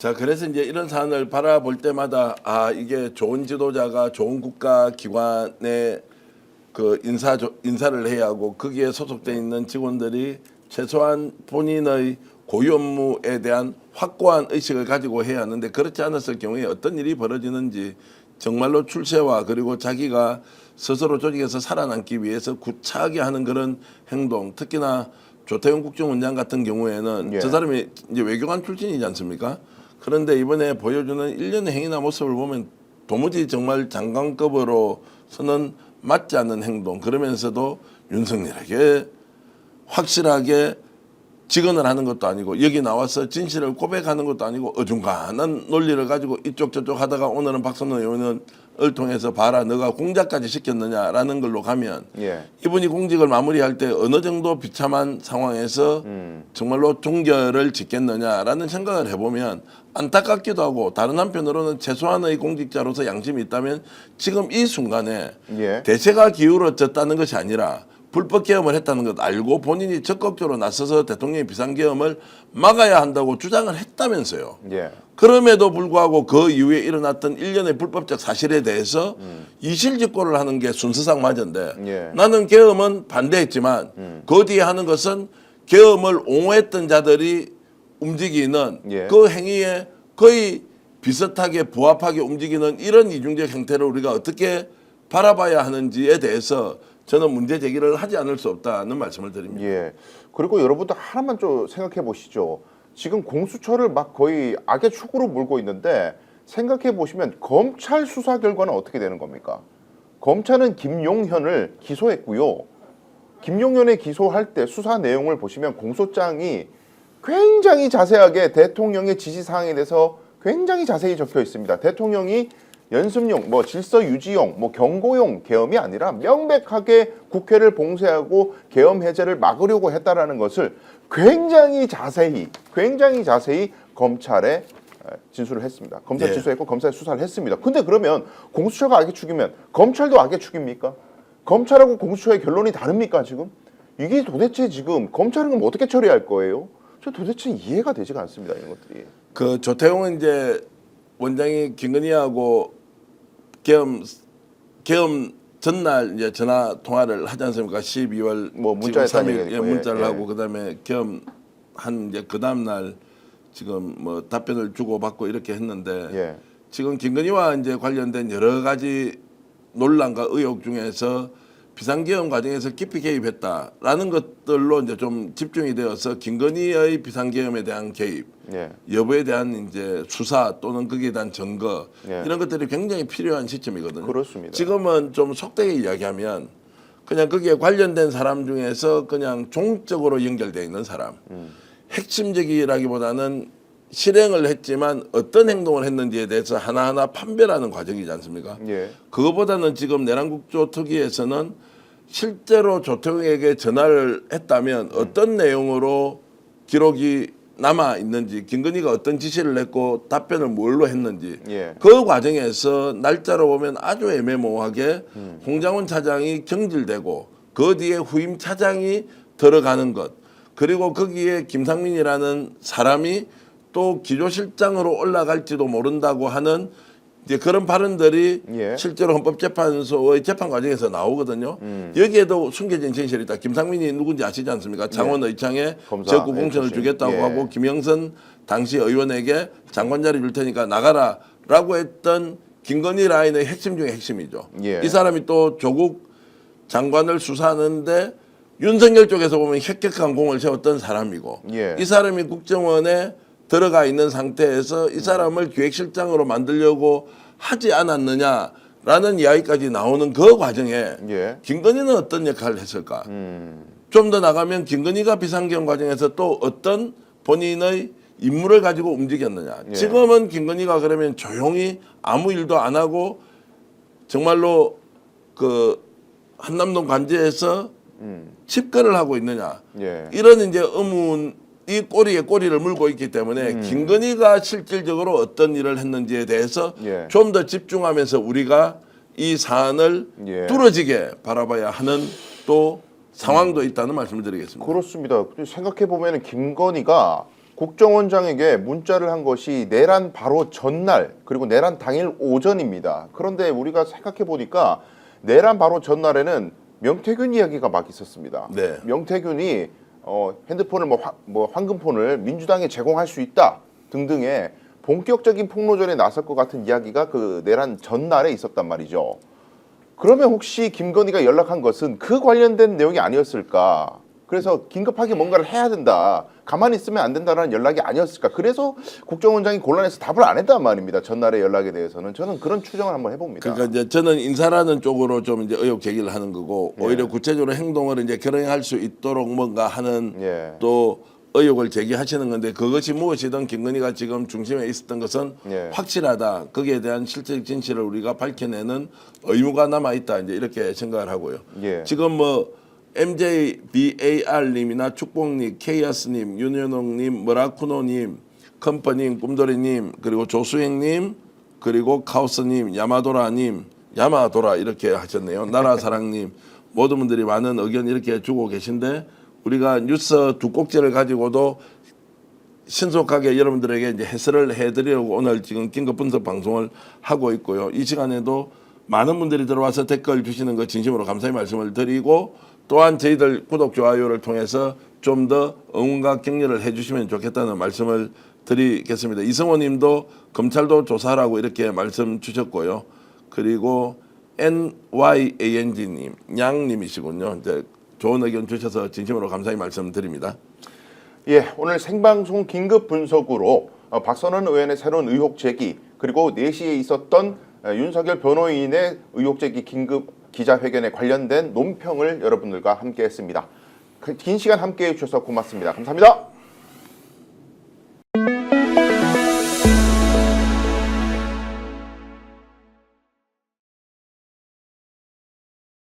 자, 그래서 이제 이런 사안을 바라볼 때마다 이게 좋은 지도자가 좋은 국가 기관에 그 인사를 해야 하고 거기에 소속돼 있는 직원들이 최소한 본인의 고유 업무에 대한 확고한 의식을 가지고 해야 하는데 그렇지 않았을 경우에 어떤 일이 벌어지는지 정말로 출세와 그리고 자기가 스스로 조직에서 살아남기 위해서 구차하게 하는 그런 행동, 특히나 조태용 국정원장 같은 경우에는 저 사람이 이제 외교관 출신이지 않습니까? 그런데 이번에 보여주는 일련의 행위나 모습을 보면 도무지 정말 장관급으로서는 맞지 않는 행동, 그러면서도 윤석열에게 확실하게 직언을 하는 것도 아니고 여기 나와서 진실을 고백하는 것도 아니고 어중간한 논리를 가지고 이쪽 저쪽 하다가 오늘은 박선원 의원을 통해서 봐라 너가 공작까지 시켰느냐라는 걸로 가면 이분이 공직을 마무리할 때 어느 정도 비참한 상황에서 정말로 종결을 짓겠느냐라는 생각을 해보면 안타깝기도 하고 다른 한편으로는 최소한의 공직자로서 양심이 있다면 지금 이 순간에 대세가 기울어졌다는 것이 아니라 불법 계엄을 했다는 것 알고 본인이 적극적으로 나서서 대통령의 비상계엄을 막아야 한다고 주장을 했다면서요. 그럼에도 불구하고 그 이후에 일어났던 일련의 불법적 사실에 대해서 이실직고를 하는 게 순서상 맞은데 나는 계엄은 반대했지만 그 뒤에 하는 것은 계엄을 옹호했던 자들이 움직이는 그 행위에 거의 비슷하게 부합하게 움직이는 이런 이중적 행태를 우리가 어떻게 바라봐야 하는지에 대해서 저는 문제 제기를 하지 않을 수 없다는 말씀을 드립니다. 그리고 여러분들 하나만 좀 생각해 보시죠. 지금 공수처를 막 거의 악의 축으로 몰고 있는데 생각해 보시면 검찰 수사 결과는 어떻게 되는 겁니까? 검찰은 김용현을 기소했고요. 김용현을 기소할 때 수사 내용을 보시면 공소장이 굉장히 자세하게 대통령의 지시사항에 대해서 굉장히 자세히 적혀 있습니다. 대통령이 연습용, 질서 유지용, 경고용 계엄이 아니라 명백하게 국회를 봉쇄하고 계엄 해제를 막으려고 했다라는 것을 굉장히 자세히 검찰에 진술을 했습니다. 검찰 진술했고 검찰 수사를 했습니다. 근데 그러면 공수처가 악의 축이면 검찰도 악의 축입니까? 검찰하고 공수처의 결론이 다릅니까 지금? 이게 도대체 지금 검찰은 그럼 어떻게 처리할 거예요? 저 도대체 이해가 되지가 않습니다. 이런 것들이. 그 조태용은 이제 원장이 김건희하고 계엄 전날 이제 전화 통화를 하지 않습니까? 12월 문자에 3일 문자를 하고 그다음에 계엄 한 이제 그 다음 날 지금 답변을 주고받고 이렇게 했는데 지금 김건희와 이제 관련된 여러 가지 논란과 의혹 중에서 비상계엄 과정에서 깊이 개입했다라는 것들로 이제 좀 집중이 되어서 김건희의 비상계엄에 대한 개입, 여부에 대한 이제 수사 또는 거기에 대한 증거 이런 것들이 굉장히 필요한 시점이거든요. 그렇습니다. 지금은 좀 속되게 이야기하면 그냥 거기에 관련된 사람 중에서 그냥 종적으로 연결되어 있는 사람, 핵심적이라기보다는 실행을 했지만 어떤 행동을 했는지에 대해서 하나하나 판별하는 과정이지 않습니까? 그거보다는 지금 내란국조 특위에서는 실제로 조태용에게 전화를 했다면 어떤 내용으로 기록이 남아 있는지, 김건희가 어떤 지시를 했고 답변을 뭘로 했는지 그 과정에서 날짜로 보면 아주 애매모호하게 홍장훈 차장이 경질되고 그 뒤에 후임 차장이 들어가는 것, 그리고 거기에 김상민이라는 사람이 또 기조실장으로 올라갈지도 모른다고 하는 이제 그런 발언들이 실제로 헌법재판소의 재판 과정에서 나오거든요. 여기에도 숨겨진 진실이 있다. 김상민이 누군지 아시지 않습니까? 창원 의창에 적구 공천을 주겠다고 하고 김영선 당시 의원에게 장관 자리 줄 테니까 나가라라고 했던 김건희 라인의 핵심 중에 핵심이죠. 이 사람이 또 조국 장관을 수사하는데 윤석열 쪽에서 보면 혁혁한 공을 세웠던 사람이고 이 사람이 국정원에 들어가 있는 상태에서 이 사람을 기획실장으로 만들려고 하지 않았느냐라는 이야기까지 나오는 그 과정에 김건희는 어떤 역할을 했을까? 좀 더 나가면 김건희가 비상계엄 과정에서 또 어떤 본인의 임무를 가지고 움직였느냐. 지금은 김건희가 그러면 조용히 아무 일도 안 하고 정말로 그 한남동 관제에서 집권을 하고 있느냐. 이런 이제 이 꼬리에 꼬리를 물고 있기 때문에 김건희가 실질적으로 어떤 일을 했는지에 대해서 좀 더 집중하면서 우리가 이 사안을 뚫어지게 바라봐야 하는 또 상황도 있다는 말씀을 드리겠습니다. 그렇습니다. 생각해 보면 김건희가 국정원장에게 문자를 한 것이 내란 바로 전날 그리고 내란 당일 오전입니다. 그런데 우리가 생각해 보니까 내란 바로 전날에는 명태균 이야기가 막 있었습니다. 네. 명태균이 핸드폰을 뭐 황금폰을 민주당에 제공할 수 있다 등등의 본격적인 폭로전에 나설 것 같은 이야기가 그 내란 전날에 있었단 말이죠. 그러면 혹시 김건희가 연락한 것은 그 관련된 내용이 아니었을까? 그래서 긴급하게 뭔가를 해야 된다. 가만히 있으면 안 된다는 연락이 아니었을까? 그래서 국정원장이 곤란해서 답을 안 했단 말입니다. 전날의 연락에 대해서는 저는 그런 추정을 한번 해봅니다. 그러니까 이제 저는 인사라는 쪽으로 좀 이제 의혹 제기를 하는 거고 오히려 구체적으로 행동을 이제 결행할 수 있도록 뭔가 하는 예. 또 의혹을 제기하시는 건데 그것이 무엇이든 김건희가 지금 중심에 있었던 것은 예. 확실하다. 거기에 대한 실질적 진실을 우리가 밝혀내는 의무가 남아 있다. 이제 이렇게 생각을 하고요. 예. 지금 뭐 MJBAR님이나 축복님, 케이아스님, 윤현웅님, 머라쿠노님, 컴퍼님, 꿈돌이님, 그리고 조수행님, 그리고 카오스님, 야마도라님, 야마도라 이렇게 하셨네요. 나라사랑님, 모든 분들이 많은 의견 이렇게 주고 계신데 우리가 뉴스 두 꼭지를 가지고도 신속하게 여러분들에게 이제 해설을 해드리려고 오늘 지금 긴급 분석 방송을 하고 있고요. 이 시간에도 많은 분들이 들어와서 댓글 주시는 거 진심으로 감사의 말씀을 드리고 또한 저희들 구독, 좋아요를 통해서 좀 더 응원과 격려를 해주시면 좋겠다는 말씀을 드리겠습니다. 이성호 님도 검찰도 조사하라고 이렇게 말씀 주셨고요. 그리고 NYANG님, 양님이시군요. 이제 좋은 의견 주셔서 진심으로 감사의 말씀드립니다. 예, 오늘 생방송 긴급 분석으로 박선원 의원의 새로운 의혹 제기 그리고 4시에 있었던 윤석열 변호인의 의혹 제기 긴급 기자회견에 관련된 논평을 여러분들과 함께했습니다. 긴 시간 함께해 주셔서 고맙습니다. 감사합니다.